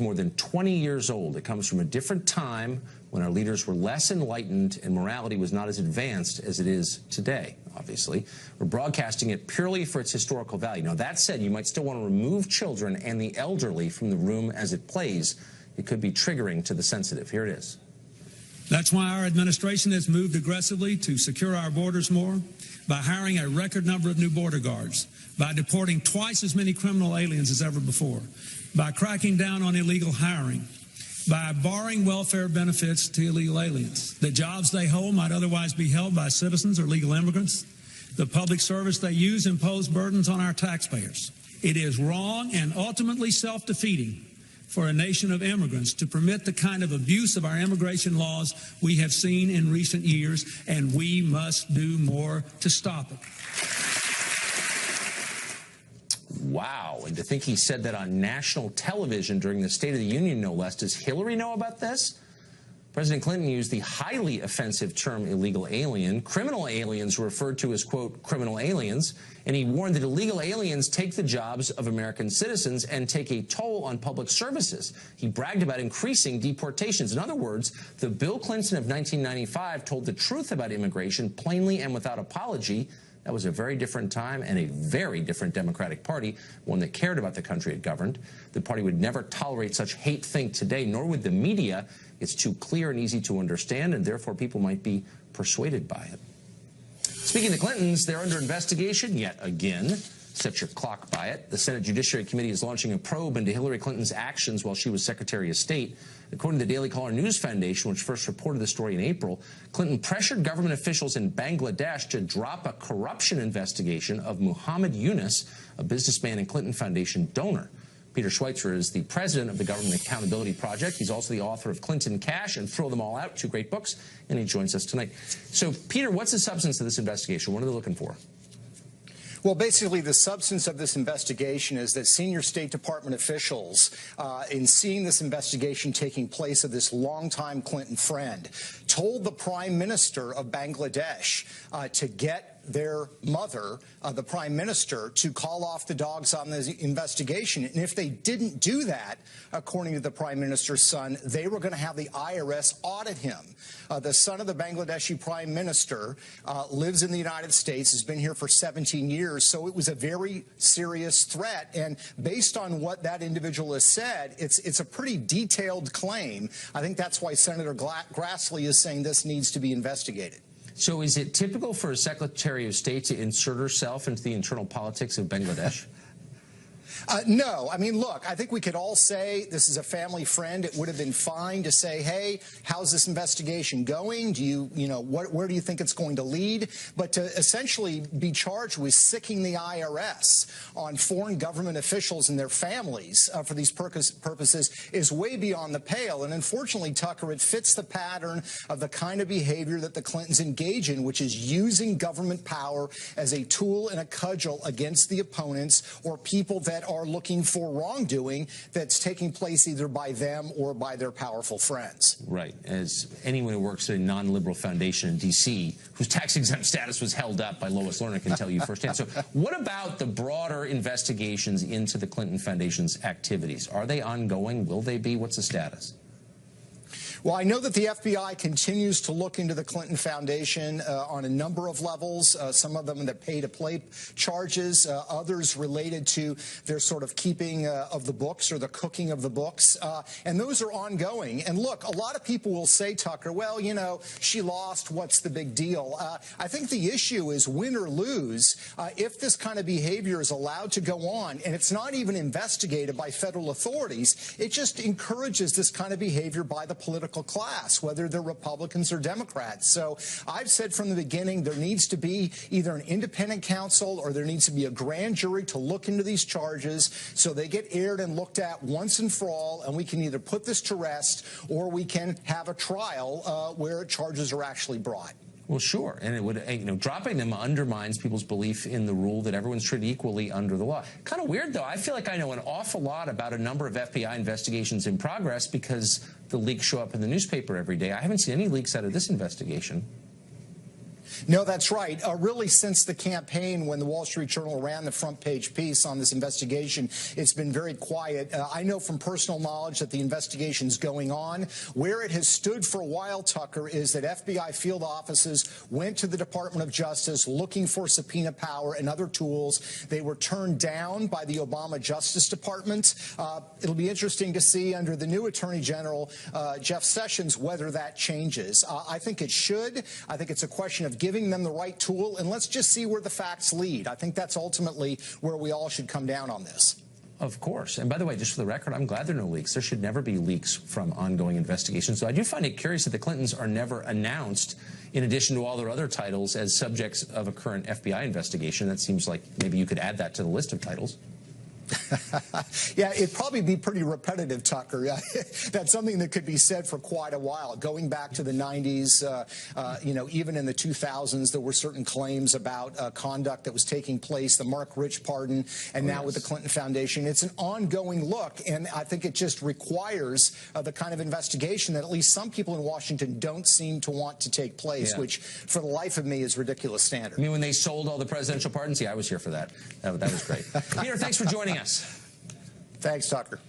more than 20 years old. It comes from a different time when our leaders were less enlightened and morality was not as advanced as it is today, obviously. We're broadcasting it purely for its historical value. Now, that said, you might still want to remove children and the elderly from the room as it plays. It could be triggering to the sensitive. Here it is. That's why our administration has moved aggressively to secure our borders more, by hiring a record number of new border guards, by deporting twice as many criminal aliens as ever before, by cracking down on illegal hiring, by barring welfare benefits to illegal aliens. The jobs they hold might otherwise be held by citizens or legal immigrants. The public service they use impose burdens on our taxpayers. It is wrong and ultimately self-defeating for a nation of immigrants to permit the kind of abuse of our immigration laws we have seen in recent years, and we must do more to stop it. Wow, and to think he said that on national television during the State of the Union, no less. Does Hillary know about this? President Clinton used the highly offensive term illegal alien. Criminal aliens were referred to as, quote, criminal aliens, and he warned that illegal aliens take the jobs of American citizens and take a toll on public services. He bragged about increasing deportations. In other words, the Bill Clinton of 1995 told the truth about immigration plainly and without apology. That was a very different time and a very different Democratic Party, one that cared about the country it governed. The party would never tolerate such hate think today, nor would the media. It's too clear and easy to understand, and therefore people might be persuaded by it. Speaking of the Clintons, they're under investigation yet again. Set your clock by it. The Senate Judiciary Committee is launching a probe into Hillary Clinton's actions while she was Secretary of State. According to the Daily Caller News Foundation, which first reported the story in April, Clinton pressured government officials in Bangladesh to drop a corruption investigation of Muhammad Yunus, a businessman and Clinton Foundation donor. Peter Schweitzer is the president of the Government Accountability Project. He's also the author of Clinton Cash and Throw Them All Out, two great books, and he joins us tonight. So, Peter, what's the substance of this investigation? What are they looking for? Well, basically, the substance of this investigation is that senior State Department officials, in seeing this investigation taking place of this longtime Clinton friend, told the Prime Minister of Bangladesh to get their mother, the Prime Minister, to call off the dogs on the investigation. And if they didn't do that, according to the Prime Minister's son, they were going to have the IRS audit him. The son of the Bangladeshi Prime Minister lives in the United States, has been here for 17 years, so it was a very serious threat. And based on what that individual has said, it's a pretty detailed claim. I think that's why Senator Grassley is saying this needs to be investigated. So is it typical for a Secretary of State to insert herself into the internal politics of Bangladesh? No. I mean, look, I think we could all say this is a family friend. It would have been fine to say, hey, how's this investigation going? Do you know, where do you think it's going to lead? But to essentially be charged with sicking the IRS on foreign government officials and their families for these purposes is way beyond the pale. And unfortunately, Tucker, it fits the pattern of the kind of behavior that the Clintons engage in, which is using government power as a tool and a cudgel against the opponents or people that are looking for wrongdoing that's taking place either by them or by their powerful friends. Right. As anyone who works at a non-liberal foundation in D.C., whose tax-exempt status was held up by Lois Lerner, can tell you firsthand. So what about the broader investigations into the Clinton Foundation's activities? Are they ongoing? Will they be? What's the status? Well, I know that the FBI continues to look into the Clinton Foundation on a number of levels, some of them in the pay-to-play charges, others related to their sort of keeping of the books or the cooking of the books, and those are ongoing. And look, a lot of people will say, Tucker, well, you know, she lost, what's the big deal? I think the issue is win or lose. If this kind of behavior is allowed to go on, and it's not even investigated by federal authorities, it just encourages this kind of behavior by the political class, whether they're Republicans or Democrats. So I've said from the beginning there needs to be either an independent counsel or there needs to be a grand jury to look into these charges so they get aired and looked at once and for all, and we can either put this to rest or we can have a trial where charges are actually brought. Well, sure, and it would, you know, dropping them undermines people's belief in the rule that everyone's treated equally under the law. Kind of weird, though. I feel like I know an awful lot about a number of FBI investigations in progress because the leaks show up in the newspaper every day. I haven't seen any leaks out of this investigation. No, that's right. Really, since the campaign, when the Wall Street Journal ran the front page piece on this investigation, it's been very quiet. I know from personal knowledge that the investigation's going on. Where it has stood for a while, Tucker, is that FBI field offices went to the Department of Justice looking for subpoena power and other tools. They were turned down by the Obama Justice Department. It'll be interesting to see under the new Attorney General, Jeff Sessions, whether that changes. I think it should. I think it's a question of giving them the right tool, and let's just see where the facts lead. I think that's ultimately where we all should come down on this. Of course. And by the way, just for the record, I'm glad there are no leaks. There should never be leaks from ongoing investigations. So I do find it curious that the Clintons are never announced, in addition to all their other titles, as subjects of a current FBI investigation. That seems like maybe you could add that to the list of titles. Yeah, it'd probably be pretty repetitive, Tucker. That's something that could be said for quite a while. Going back to the 90s, even in the 2000s, there were certain claims about conduct that was taking place, the Mark Rich pardon, and now with the Clinton Foundation. It's an ongoing look, and I think it just requires the kind of investigation that at least some people in Washington don't seem to want to take place, which, for the life of me, is ridiculous standard. I mean, when they sold all the presidential pardons? Yeah, I was here for that. That was great. Peter, thanks for joining us. Thanks, Tucker.